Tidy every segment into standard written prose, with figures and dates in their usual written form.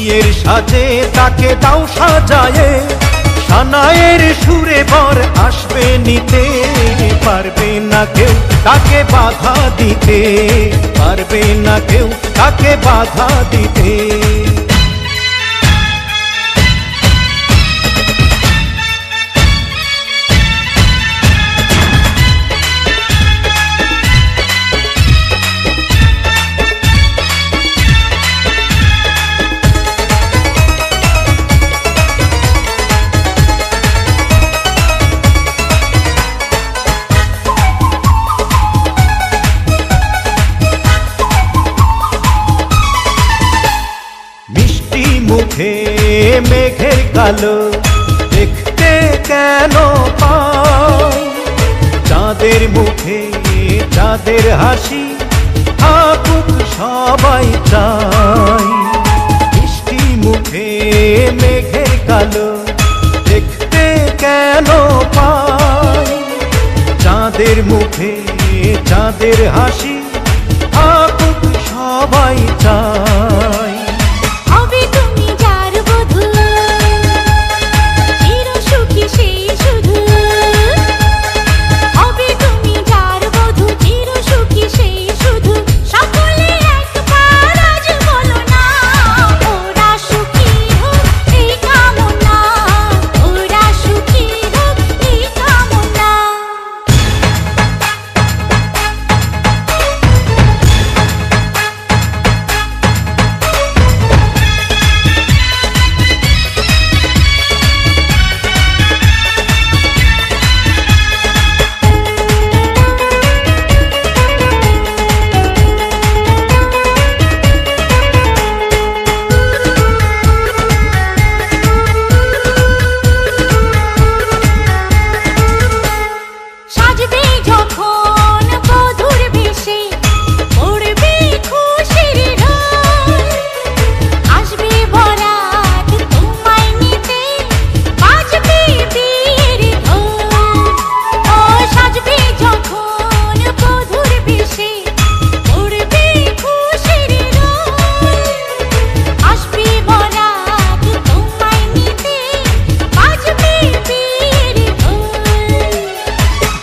বিয়ের সাজে তাকে দাও সাজায়ে, সানায়ের সুরে বর আসবে নিতে, পারবে না কেউ তাকে বাধা দিতে, পারবে না কেউ তাকে বাধা দিতে। মুখে মেঘের কালো দেখতে কেন পাই, চাঁদের মুখে চাঁদের হাসি থাকুক সবাই চাই। মিষ্টি মুখে মেঘের কালো দেখতে কেন পাই, চাঁদের মুখে চাঁদের হাসি থাকুক সবাই চাই।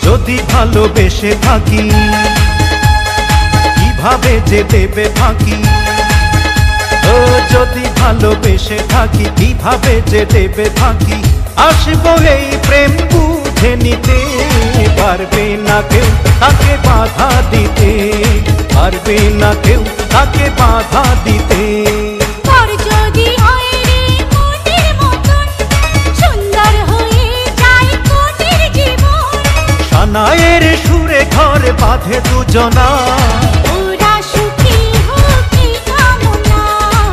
যদি ভালোবেসে থাকি কিভাবে যে দেবে ফাঁকি, ও যদি ভালোবেসে থাকি কিভাবে যে দেবে ফাঁকি। আসবো এই প্রেম বুঝে নিতে, পারবে না কেউ তাকে বাধা দিতে, পারবে না কেউ তাকে বাধা দিতে। সানায়ের সুরে ঘর বাঁধে দুজনা,